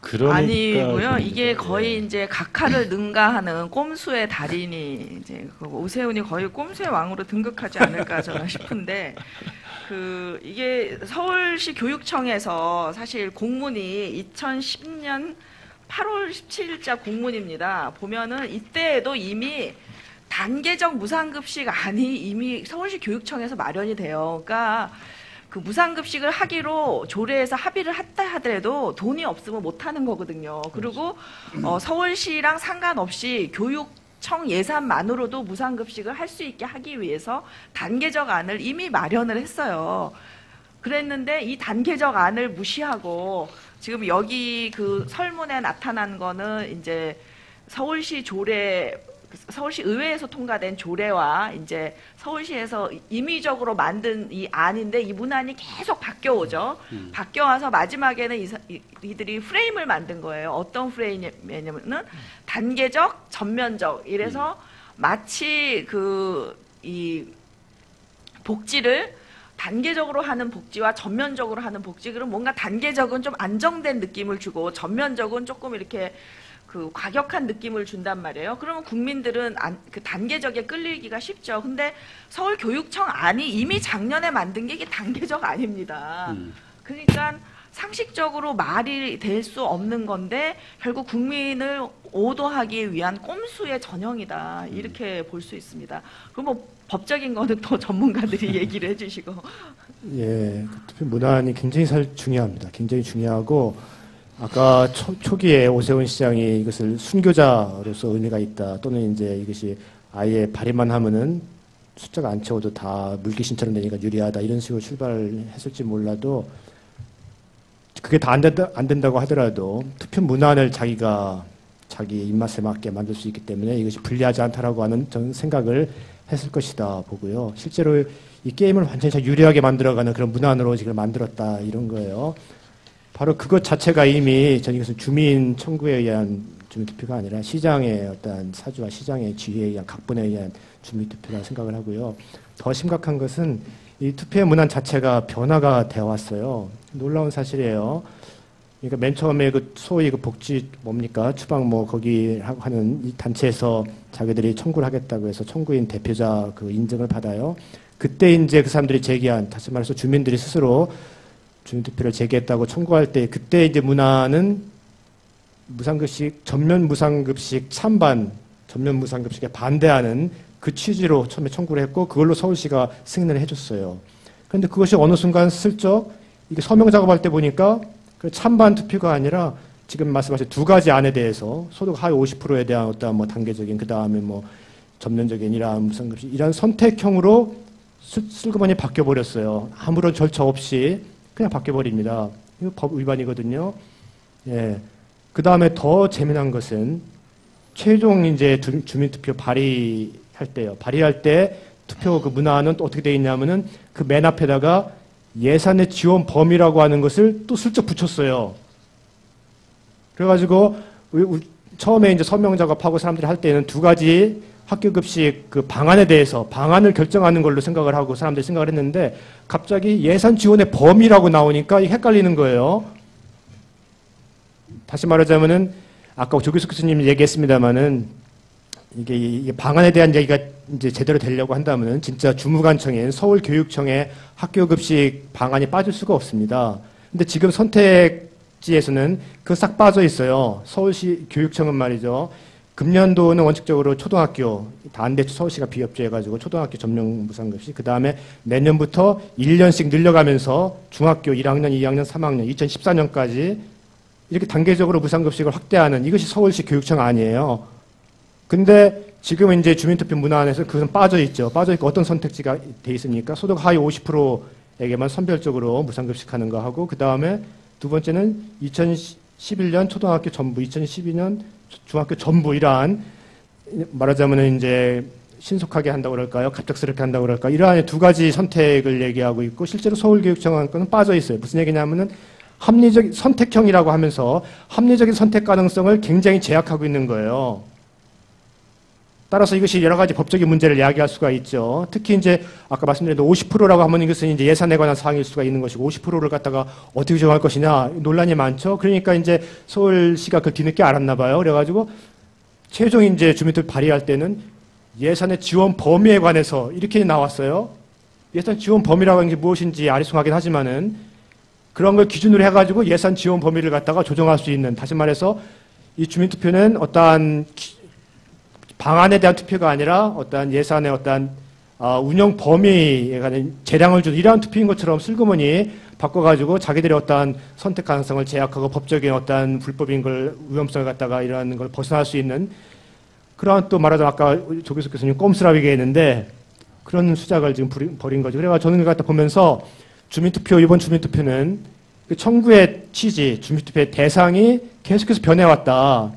그러니까 아니고요. 이게 거의 이제 각하를 능가하는 꼼수의 달인이 이제 오세훈이 거의 꼼수의 왕으로 등극하지 않을까 저는 싶은데 이게 서울시 교육청에서 사실 공문이 2010년 8월 17일자 공문입니다. 보면은 이때에도 이미 단계적 무상급식안이 이미 서울시 교육청에서 마련이 돼요. 그러니까 그 무상급식을 하기로 조례에서 합의를 했다 하더라도 돈이 없으면 못하는 거거든요. 그리고 서울시랑 상관없이 교육청 예산만으로도 무상급식을 할 수 있게 하기 위해서 단계적 안을 이미 마련을 했어요. 그랬는데 이 단계적 안을 무시하고 지금 여기 그 설문에 나타난 거는 이제 서울시 조례, 서울시 의회에서 통과된 조례와 이제 서울시에서 임의적으로 만든 이 안인데 이 문안이 계속 바뀌어오죠. 바뀌어와서 마지막에는 이들이 프레임을 만든 거예요. 어떤 프레임이냐면은 단계적, 전면적. 이래서 마치 이 복지를 단계적으로 하는 복지와 전면적으로 하는 복지, 그럼 뭔가 단계적은 좀 안정된 느낌을 주고 전면적은 조금 이렇게 그 과격한 느낌을 준단 말이에요. 그러면 국민들은 그 단계적에 끌리기가 쉽죠. 근데 서울교육청 안이 이미 작년에 만든 게 이게 단계적 아닙니다. 그러니까 상식적으로 말이 될 수 없는 건데 결국 국민을 오도하기 위한 꼼수의 전형이다. 이렇게 볼 수 있습니다. 그럼 뭐 법적인 거는 또 전문가들이 얘기를 해주시고. 예, 그 투표 문안이 굉장히 중요합니다. 굉장히 중요하고 아까 초기에 오세훈 시장이 이것을 순교자로서 의미가 있다. 또는 이제 이것이 아예 발의만 하면은 숫자가 안 채워도 다 물귀신처럼 되니까 유리하다. 이런 식으로 출발했을지 몰라도 그게 다 안 된다고 하더라도 투표 문안을 자기 입맛에 맞게 만들 수 있기 때문에 이것이 불리하지 않다라고 하는 저는 생각을 했을 것이다 보고요. 실제로 이 게임을 완전히 유리하게 만들어가는 그런 문안으로 지금 만들었다 이런 거예요. 바로 그것 자체가 이미 저는 이것은 주민 청구에 의한 주민투표가 아니라 시장의 어떤 사주와 시장의 지휘에 의한 각본에 의한 주민투표라고 생각을 하고요. 더 심각한 것은 이 투표의 문안 자체가 변화가 되어 왔어요. 놀라운 사실이에요. 그러니까 맨 처음에 그 소위 그 복지 뭡니까? 추방 뭐 거기 하는 이 단체에서 자기들이 청구를 하겠다고 해서 청구인 대표자 그 인증을 받아요. 그때 이제 그 사람들이 제기한, 다시 말해서 주민들이 스스로 주민투표를 제기했다고 청구할 때 그때 이제 문안은 무상급식, 전면 무상급식 찬반, 전면 무상급식에 반대하는 그 취지로 처음에 청구를 했고 그걸로 서울시가 승인을 해줬어요. 그런데 그것이 어느 순간 슬쩍 이게 서명 작업할 때 보니까 그 찬반 투표가 아니라 지금 말씀하신 두 가지 안에 대해서 소득 하위 50%에 대한 어떤 뭐 단계적인 그 다음에 뭐 전면적인 이러한 무상급식 이런 선택형으로 슬그머니 바뀌어 버렸어요. 아무런 절차 없이 그냥 바뀌어 버립니다. 이거 법 위반이거든요. 예. 그 다음에 더 재미난 것은 최종 이제 주민투표 발의할 때요. 발의할 때 투표 그 문안은 또 어떻게 되어 있냐면은 그 맨 앞에다가 예산의 지원 범위라고 하는 것을 또 슬쩍 붙였어요. 그래가지고 처음에 이제 서명 작업하고 사람들이 할 때는 두 가지 학교급식 그 방안에 대해서 방안을 결정하는 걸로 생각을 하고 사람들이 생각을 했는데 갑자기 예산 지원의 범위라고 나오니까 헷갈리는 거예요. 다시 말하자면은 아까 조규석 교수님이 얘기했습니다마는 이게 방안에 대한 얘기가 이제 제대로 되려고 한다면은 진짜 주무관청인 서울교육청의 학교급식 방안이 빠질 수가 없습니다. 근데 지금 선택지에서는 그 싹 빠져 있어요. 서울시 교육청은 말이죠. 금년도는 원칙적으로 초등학교 다 안 됐죠. 서울시가 비협조해가지고 초등학교 전면 무상급식. 그 다음에 내년부터 1년씩 늘려가면서 중학교 1학년, 2학년, 3학년, 2014년까지 이렇게 단계적으로 무상급식을 확대하는 이것이 서울시 교육청 아니에요. 근데 지금 이제 주민투표 문안에서 그것은 빠져 있죠. 빠져 있고 어떤 선택지가 돼 있습니까? 소득 하위 50%에게만 선별적으로 무상급식하는 거 하고 그 다음에 두 번째는 2011년 초등학교 전부, 2012년 중학교 전부 이러한 말하자면 이제 신속하게 한다고 그럴까요? 갑작스럽게 한다고 그럴까요? 이러한 두 가지 선택을 얘기하고 있고 실제로 서울교육청은 빠져 있어요. 무슨 얘기냐면은 합리적 선택형이라고 하면서 합리적인 선택 가능성을 굉장히 제약하고 있는 거예요. 따라서 이것이 여러 가지 법적인 문제를 야기할 수가 있죠. 특히 이제 아까 말씀드린 50%라고 하면 이것은 이제 예산에 관한 사항일 수가 있는 것이고 50%를 갖다가 어떻게 정할 것이냐 논란이 많죠. 그러니까 이제 서울시가 그걸 뒤늦게 알았나 봐요. 그래가지고 최종 이제 주민투표 발의할 때는 예산의 지원 범위에 관해서 이렇게 나왔어요. 예산 지원 범위라고 하는 게 무엇인지 아리송하긴 하지만은 그런 걸 기준으로 해가지고 예산 지원 범위를 갖다가 조정할 수 있는, 다시 말해서 이 주민투표는 어떠한 방안에 대한 투표가 아니라 어떠한 예산의 어떠한 운영 범위에 관한 재량을 준 이러한 투표인 것처럼 슬그머니 바꿔가지고 자기들의 어떠한 선택 가능성을 제약하고 법적인 어떠한 불법인 걸 위험성을 갖다가 이러한 걸 벗어날 수 있는 그러한, 또 말하자면 아까 조기석 교수님 꼼수라고 얘기했는데 그런 수작을 지금 벌인 거죠. 그래서 저는 이걸 갖다 보면서 주민투표, 이번 주민투표는 그 청구의 취지, 주민투표의 대상이 계속해서 변해왔다.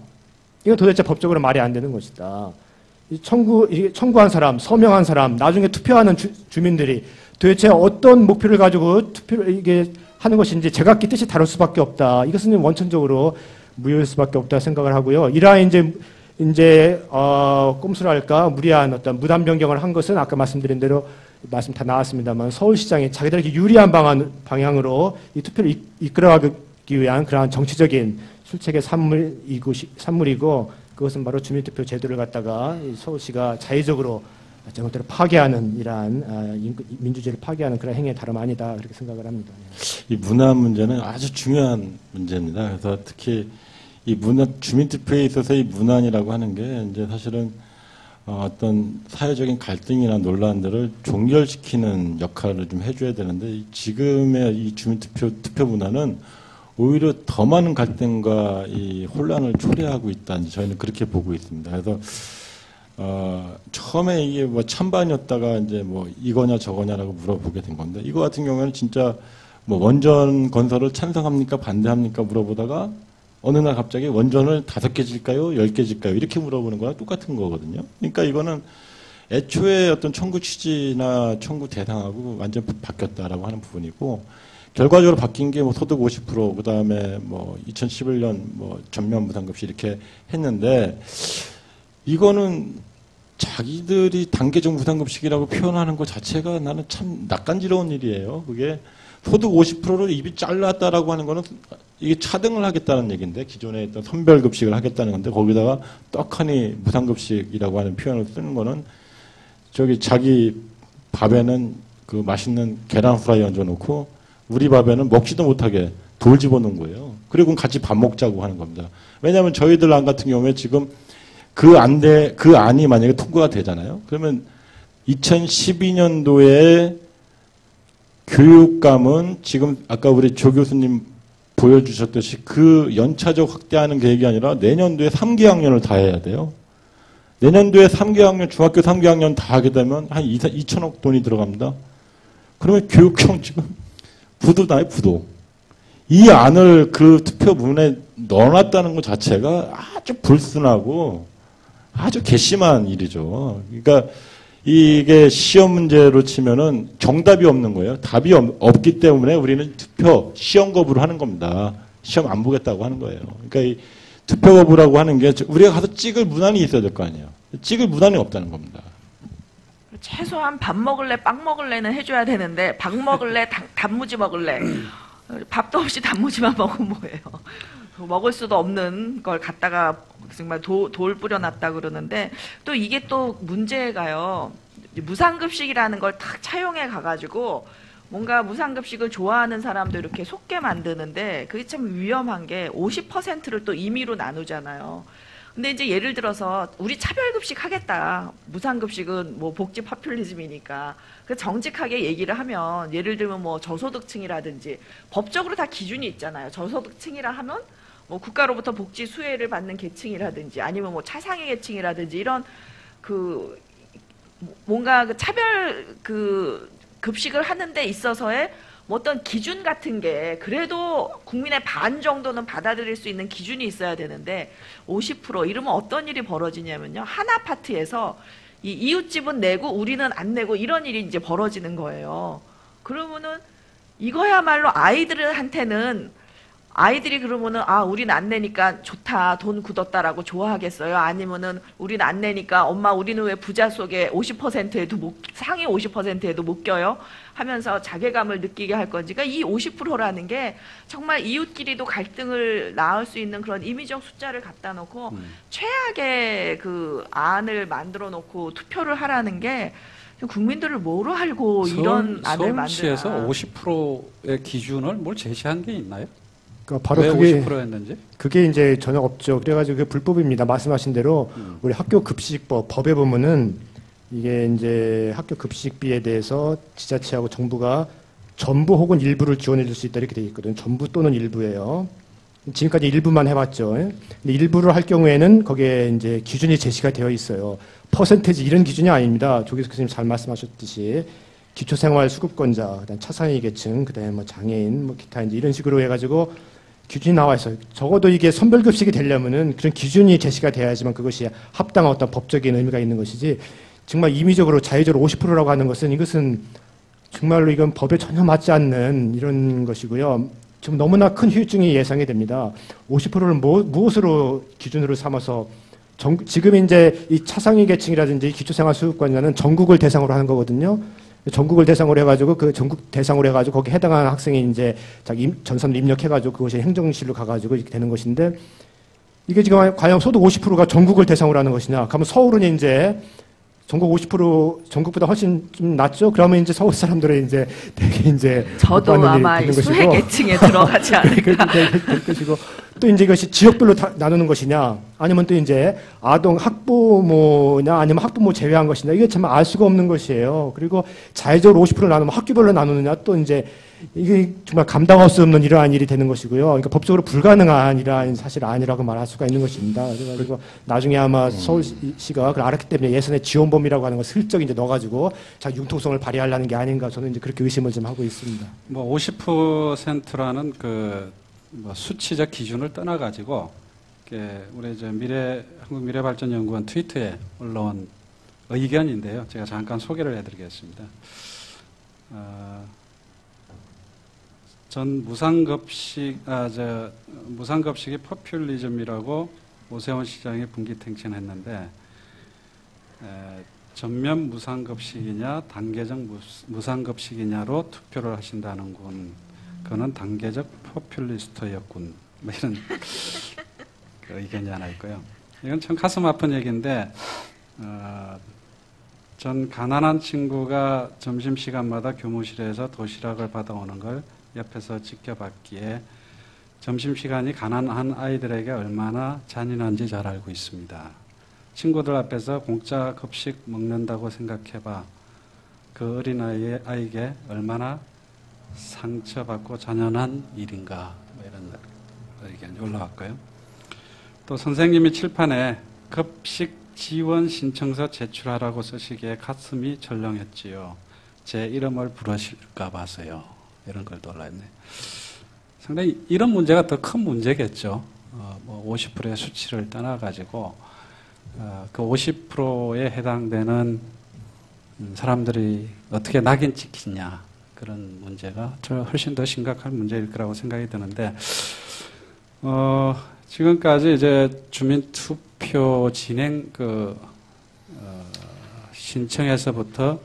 이건 도대체 법적으로 말이 안 되는 것이다. 청구한 사람, 서명한 사람, 나중에 투표하는 주민들이 도대체 어떤 목표를 가지고 투표를 이게 하는 것인지 제각기 뜻이 다를 수밖에 없다. 이것은 원천적으로 무효일 수밖에 없다 생각을 하고요. 이러한 꼼수랄까 무리한 어떤 무단 변경을 한 것은 아까 말씀드린 대로 말씀 다 나왔습니다만 서울시장이 자기들에게 유리한 방향으로 이 투표를 이끌어가기 위한 그러한 정치적인 술책의 산물이고 그것은 바로 주민투표 제도를 갖다가 서울시가 자의적으로 제멋대로 파괴하는 이러한 민주주의를 파괴하는 그런 행위의 다름 아니다 그렇게 생각을 합니다. 이 문화 문제는 아주 중요한 문제입니다. 그래서 특히 이 주민투표에 있어서 이 문안이라고 하는 게 이제 사실은 어떤 사회적인 갈등이나 논란들을 종결시키는 역할을 좀 해줘야 되는데 지금의 이 투표 문화는 오히려 더 많은 갈등과 이 혼란을 초래하고 있다. 저희는 그렇게 보고 있습니다. 그래서 처음에 이게 뭐 찬반이었다가 이제 뭐 이거냐 저거냐라고 물어보게 된 건데 이거 같은 경우에는 진짜 뭐 원전 건설을 찬성합니까 반대합니까 물어보다가 어느 날 갑자기 원전을 5개 질까요? 10개 질까요? 이렇게 물어보는 거랑 똑같은 거거든요. 그러니까 이거는 애초에 어떤 청구 취지나 청구 대상하고 완전 바뀌었다라고 하는 부분이고 결과적으로 바뀐 게 뭐 소득 50%, 그 다음에 뭐 2011년 뭐 전면 무상급식 이렇게 했는데 이거는 자기들이 단계적 무상급식이라고 표현하는 것 자체가 나는 참 낯간지러운 일이에요. 그게 소득 50%를 입이 잘랐다라고 하는 거는 이게 차등을 하겠다는 얘기인데 기존에 있던 선별급식을 하겠다는 건데 거기다가 떡하니 무상급식이라고 하는 표현을 쓰는 거는 저기 자기 밥에는 그 맛있는 계란 후라이 얹어놓고 우리 밥에는 먹지도 못하게 돌 집어넣은 거예요. 그리고 같이 밥 먹자고 하는 겁니다. 왜냐하면 저희들 안 같은 경우에 지금 그 안이 만약에 통과가 되잖아요. 그러면 2012년도에 교육감은 지금 아까 우리 조 교수님 보여주셨듯이 그 연차적 확대하는 계획이 아니라 내년도에 3개 학년을 다 해야 돼요. 내년도에 3개 학년, 중학교 3개 학년 다 하게 되면 한 2천억 돈이 들어갑니다. 그러면 교육청 지금 부도나요, 부도. 이 안을 그 투표문에 넣어놨다는 것 자체가 아주 불순하고 아주 괘씸한 일이죠. 그러니까 이게 시험 문제로 치면은 정답이 없는 거예요. 답이 없기 때문에 우리는 투표, 시험 거부를 하는 겁니다. 시험 안 보겠다고 하는 거예요. 그러니까 이 투표 거부라고 하는 게 우리가 가서 찍을 문안이 있어야 될 거 아니에요. 찍을 문안이 없다는 겁니다. 최소한 밥 먹을래, 빵 먹을래는 해줘야 되는데 밥 먹을래, 단무지 먹을래. 밥도 없이 단무지만 먹으면 뭐예요. 먹을 수도 없는 걸 갖다가 정말 돌 뿌려놨다 그러는데 또 이게 또 문제가요. 무상급식이라는 걸 탁 차용해 가가지고 뭔가 무상급식을 좋아하는 사람도 이렇게 속게 만드는데 그게 참 위험한 게 50%를 또 임의로 나누잖아요. 근데 이제 예를 들어서 우리 차별급식 하겠다. 무상급식은 뭐 복지 파퓰리즘이니까. 그 정직하게 얘기를 하면 예를 들면 뭐 저소득층이라든지 법적으로 다 기준이 있잖아요. 저소득층이라 하면 뭐 국가로부터 복지 수혜를 받는 계층이라든지 아니면 뭐 차상위 계층이라든지 이런 그 뭔가 그 차별 그 급식을 하는 데 있어서의 뭐 어떤 기준 같은 게 그래도 국민의 반 정도는 받아들일 수 있는 기준이 있어야 되는데 50% 이러면 어떤 일이 벌어지냐면요. 한 아파트에서 이 이웃집은 내고 우리는 안 내고 이런 일이 이제 벌어지는 거예요. 그러면은 이거야말로 아이들한테는 아이들이 그러면은 우린 안 내니까 좋다, 돈 굳었다라고 좋아하겠어요? 아니면은 우린 안 내니까 엄마 우리는 왜 부자 속에 50%에도 상위 50%에도 못 껴요? 하면서 자괴감을 느끼게 할 건지. 그러니까 이 50%라는 게 정말 이웃끼리도 갈등을 낳을 수 있는 그런 임의적 숫자를 갖다 놓고 최악의 그 안을 만들어 놓고 투표를 하라는 게 국민들을 뭐로 알고 이런 안을 만드나. 서울시에서 50%의 기준을 뭘 제시한 게 있나요? 그러니까 바로 왜 그게 50%였는지? 그게 이제 전혀 없죠. 그래가지고 그게 불법입니다. 말씀하신 대로 우리 학교 급식법 법에 보면은 이게 이제 학교 급식비에 대해서 지자체하고 정부가 전부 혹은 일부를 지원해 줄 수 있다 이렇게 돼 있거든요. 전부 또는 일부예요. 지금까지 일부만 해봤죠. 근데 일부를 할 경우에는 거기에 이제 기준이 제시가 되어 있어요. 퍼센테이지 이런 기준이 아닙니다. 조기석 교수님 잘 말씀하셨듯이 기초생활 수급권자, 그다음 차상위 계층, 그다음에 뭐 장애인, 뭐 기타 이제 이런 식으로 해가지고 기준이 나와 있어요. 적어도 이게 선별급식이 되려면은 그런 기준이 제시가 돼야지만 그것이 합당한 어떤 법적인 의미가 있는 것이지. 정말 임의적으로 자의적으로 50%라고 하는 것은 이것은 정말로 이건 법에 전혀 맞지 않는 이런 것이고요. 지금 너무나 큰 후유증이 예상이 됩니다. 50%를 무엇으로 기준으로 삼아서 지금 이제 이 차상위 계층이라든지 기초생활 수급권자는 전국을 대상으로 하는 거거든요. 전국을 대상으로 해가지고 그 전국 대상으로 해가지고 거기 해당하는 학생이 이제 자기 전선을 입력해가지고 그것이 행정실로 가가지고 이렇게 되는 것인데 이게 지금 과연 소득 50%가 전국을 대상으로 하는 것이냐? 그러면 서울은 이제 전국 50% 전국보다 훨씬 좀 낮죠? 그러면 이제 서울 사람들은 이제 되게 이제 저도 아마 수혜 계층에 들어가지 않을까. 될 것이고 또 이제 이것이 지역별로 나누는 것이냐 아니면 또 이제 아동 학부모냐 아니면 학부모 제외한 것이냐 이게 참 알 수가 없는 것이에요. 그리고 자의적으로 50% 나누면 학교별로 나누느냐 또 이제 이게 정말 감당할 수 없는 이러한 일이 되는 것이고요. 그러니까 법적으로 불가능한 이러한 사실 아니라고 말할 수가 있는 것입니다. 그래가지고 나중에 아마 서울시가 그걸 알았기 때문에 예산의 지원범위라고 하는 걸 슬쩍 이제 넣어가지고 자 융통성을 발휘하려는 게 아닌가 저는 이제 그렇게 의심을 좀 하고 있습니다. 뭐 50%라는 그 뭐 수치적 기준을 떠나가지고 우리 한국 미래발전연구원 트위터에 올라온 의견인데요. 제가 잠깐 소개를 해드리겠습니다. 전 무상급식이 포퓰리즘이라고 오세훈 시장이 분기탱천했는데 전면 무상급식이냐 단계적 무상급식이냐로 투표를 하신다는 그거는 단계적 포퓰리스트였군. 뭐 이런 그 의견이 하나 있고요. 이건 참 가슴 아픈 얘기인데 전 가난한 친구가 점심시간마다 교무실에서 도시락을 받아오는 걸 옆에서 지켜봤기에 점심시간이 가난한 아이들에게 얼마나 잔인한지 잘 알고 있습니다. 친구들 앞에서 공짜 급식 먹는다고 생각해봐. 그 어린아이에게 얼마나 상처받고 잔인한 일인가. 뭐 이런 의견이 올라왔고요. 또 선생님이 칠판에 급식 지원 신청서 제출하라고 쓰시기에 가슴이 철렁했지요. 제 이름을 부르실까 봐서요. 이런 걸 또 올라왔네. 상당히 이런 문제가 더 큰 문제겠죠. 뭐 50%의 수치를 떠나가지고 그 50%에 해당되는 사람들이 어떻게 낙인 찍히냐 그런 문제가 훨씬 더 심각한 문제일 거라고 생각이 드는데 지금까지 이제 주민투표 진행 신청에서부터